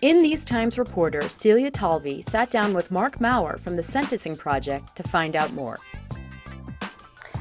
In These Times reporter Celia Talvey sat down with Mark Maurer from the Sentencing Project to find out more.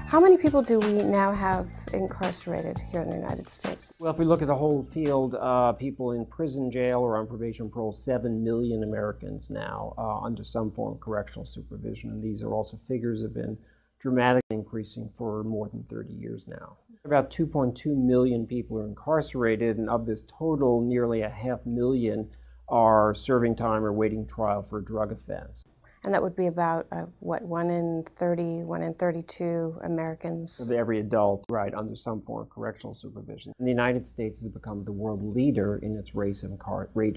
How many people do we now have incarcerated here in the United States? Well, if we look at the whole field, people in prison, jail, or on probation parole, 7 million Americans now under some form of correctional supervision. And these are also figures that have been dramatically increasing for more than 30 years now. About 2.2 million people are incarcerated, and of this total, nearly 500,000 are serving time or waiting trial for a drug offense. And that would be about, 1 in 30, 1 in 32 Americans? Of every adult, right, under some form of correctional supervision. And the United States has become the world leader in its rate of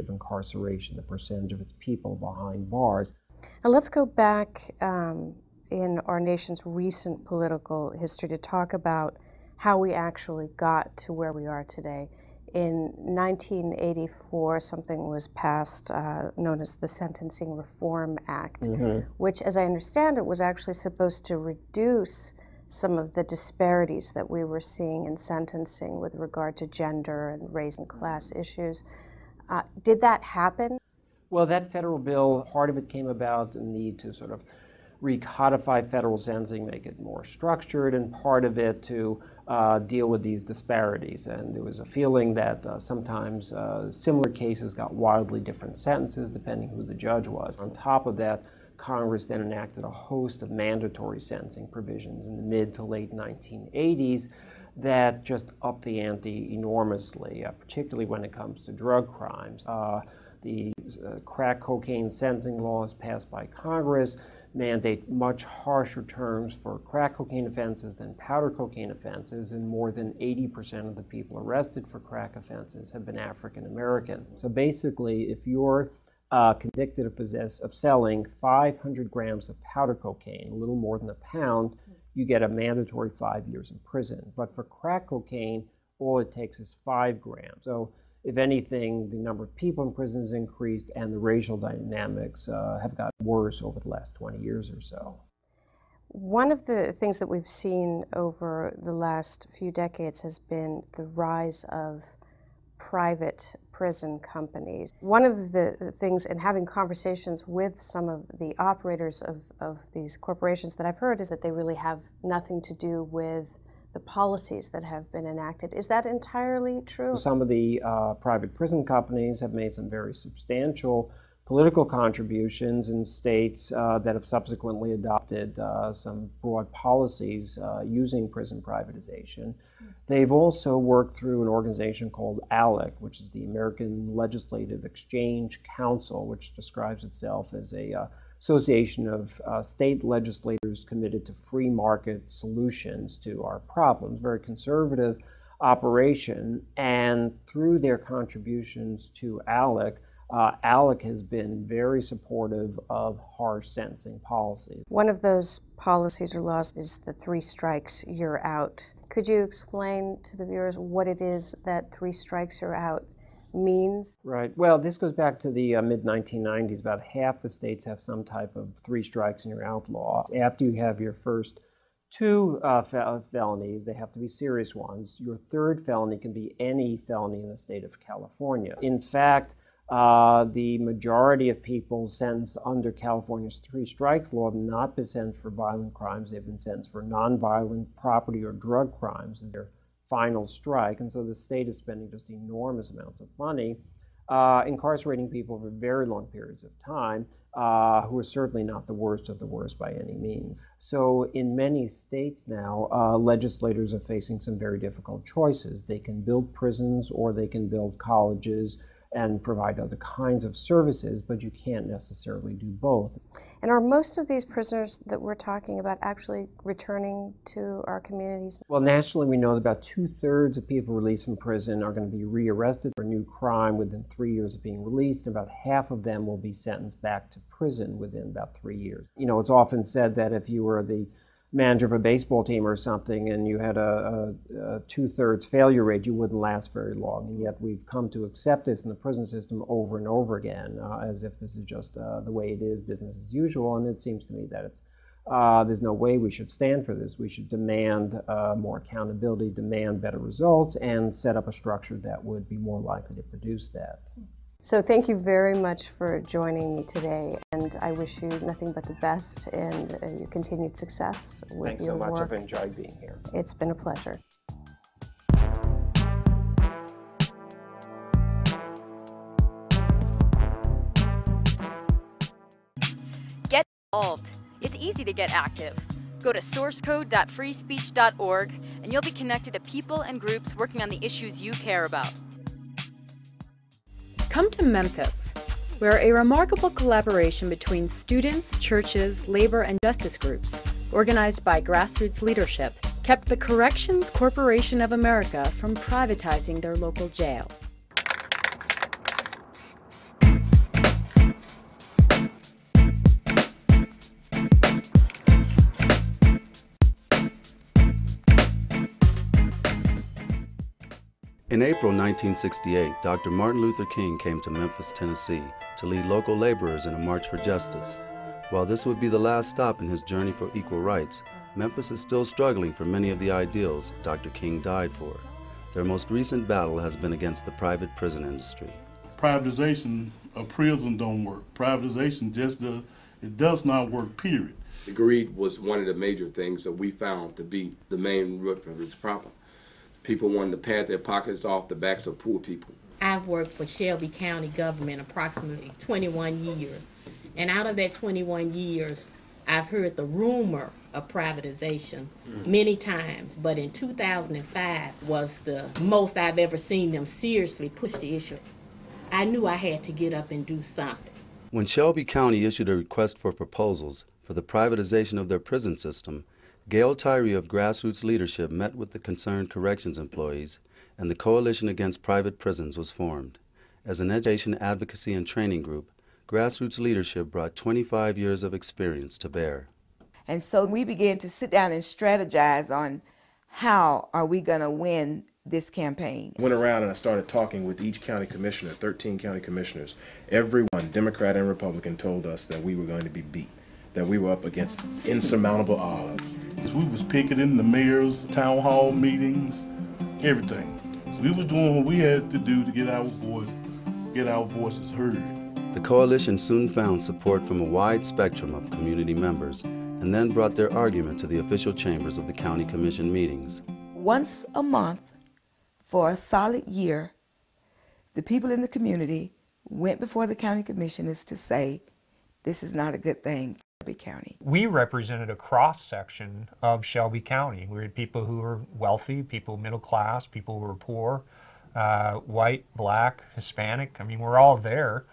incarceration, the percentage of its people behind bars. Now let's go back in our nation's recent political history to talk about how we actually got to where we are today. In 1984, something was passed known as the Sentencing Reform Act, which, as I understand it, was actually supposed to reduce some of the disparities that we were seeing in sentencing with regard to gender and race and class issues. Did that happen? Well, that federal bill, part of it came about the need to sort of recodify federal sentencing, make it more structured, and part of it to deal with these disparities. And there was a feeling that sometimes similar cases got wildly different sentences depending who the judge was. On top of that, Congress then enacted a host of mandatory sentencing provisions in the mid to late 1980s that just upped the ante enormously, particularly when it comes to drug crimes. The crack cocaine sentencing laws passed by Congress mandate much harsher terms for crack cocaine offenses than powder cocaine offenses, and more than 80% of the people arrested for crack offenses have been African American. So basically, if you're convicted of selling 500 grams of powder cocaine, a little more than a pound, you get a mandatory 5 years in prison. But for crack cocaine, all it takes is 5 grams. So if anything, the number of people in prison has increased, and the racial dynamics have gotten worse over the last 20 years or so. One of the things that we've seen over the last few decades has been the rise of private prison companies. One of the things, in having conversations with some of the operators of these corporations that I've heard, is that they really have nothing to do with the policies that have been enacted. Is that entirely true? Some of the private prison companies have made some very substantial political contributions in states that have subsequently adopted some broad policies using prison privatization. They've also worked through an organization called ALEC, which is the American Legislative Exchange Council, which describes itself as a association of state legislators committed to free market solutions to our problems, very conservative operation. And through their contributions to ALEC, ALEC has been very supportive of harsh sentencing policies. One of those policies or laws is the 3 strikes, you're out. Could you explain to the viewers what it is that 3 strikes, you're out means? Right. Well, this goes back to the mid-1990s. About half the states have some type of 3 strikes and you're out law. After you have your first 2 felonies, they have to be serious ones. Your 3rd felony can be any felony in the state of California. In fact, the majority of people sentenced under California's 3 strikes law have not been sentenced for violent crimes. They've been sentenced for nonviolent property or drug crimes as their final strike. And so the state is spending just enormous amounts of money incarcerating people for very long periods of time who are certainly not the worst of the worst by any means. So in many states now, legislators are facing some very difficult choices. They can build prisons or they can build colleges and provide other kinds of services, but you can't necessarily do both. And are most of these prisoners that we're talking about actually returning to our communities? Well, nationally, we know that about 2/3 of people released from prison are going to be rearrested for a new crime within 3 years of being released, and about half of them will be sentenced back to prison within about 3 years. You know, it's often said that if you were the manager of a baseball team or something and you had a 2/3 failure rate, you wouldn't last very long. And yet we've come to accept this in the prison system over and over again as if this is just the way it is, business as usual. And it seems to me that it's there's no way we should stand for this. We should demand more accountability, demand better results, and set up a structure that would be more likely to produce that. So thank you very much for joining me today, and I wish you nothing but the best and your continued success with Thanks your so much. work. I've enjoyed being here. It's been a pleasure. Get involved. It's easy to get active. Go to sourcecode.freespeech.org and you'll be connected to people and groups working on the issues you care about. Come to Memphis, where a remarkable collaboration between students, churches, labor, and justice groups, organized by grassroots leadership, kept the Corrections Corporation of America from privatizing their local jail. In April 1968, Dr. Martin Luther King came to Memphis, Tennessee to lead local laborers in a march for justice. While this would be the last stop in his journey for equal rights, Memphis is still struggling for many of the ideals Dr. King died for. Their most recent battle has been against the private prison industry. Privatization of prison don't work. Privatization it does not work, period. The greed was one of the major things that we found to be the main root of this problem. People wanted to pad their pockets off the backs of poor people. I've worked for Shelby County government approximately 21 years. And out of that 21 years, I've heard the rumor of privatization many times, but in 2005 was the most I've ever seen them seriously push the issue. I knew I had to get up and do something. When Shelby County issued a request for proposals for the privatization of their prison system, Gail Tyree of Grassroots Leadership met with the concerned corrections employees, and the Coalition Against Private Prisons was formed. As an education advocacy and training group, Grassroots Leadership brought 25 years of experience to bear. And so we began to sit down and strategize on how are we going to win this campaign. I went around and I started talking with each county commissioner, 13 county commissioners. Everyone, Democrat and Republican, told us that we were going to be beat, that we were up against insurmountable odds. We was picketing the mayor's town hall meetings, everything. So we was doing what we had to do to get our voices heard. The coalition soon found support from a wide spectrum of community members and then brought their argument to the official chambers of the county commission meetings. Once a month for a solid year, the people in the community went before the county commissioners to say, this is not a good thing for Shelby County. We represented a cross-section of Shelby County. We had people who were wealthy, people middle class, people who were poor, white, black, Hispanic. I mean, we're all there.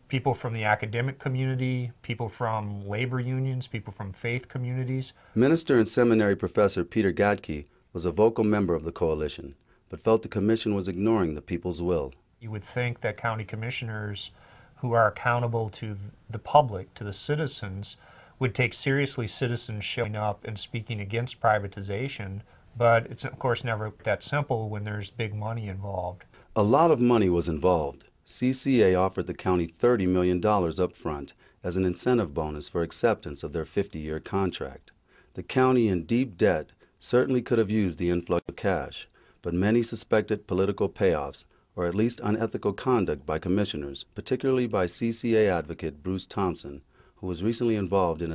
People from the academic community, people from labor unions, people from faith communities. Minister and seminary professor Peter Gatke was a vocal member of the coalition, but felt the commission was ignoring the people's will. You would think that county commissioners who are accountable to the public, to the citizens, would take seriously citizens showing up and speaking against privatization, but it's of course never that simple when there's big money involved. A lot of money was involved. CCA offered the county $30 million up front as an incentive bonus for acceptance of their 50-year contract. The county, in deep debt, certainly could have used the influx of cash, but many suspected political payoffs, or at least unethical conduct by commissioners, particularly by CCA advocate Bruce Thompson, who was recently involved in a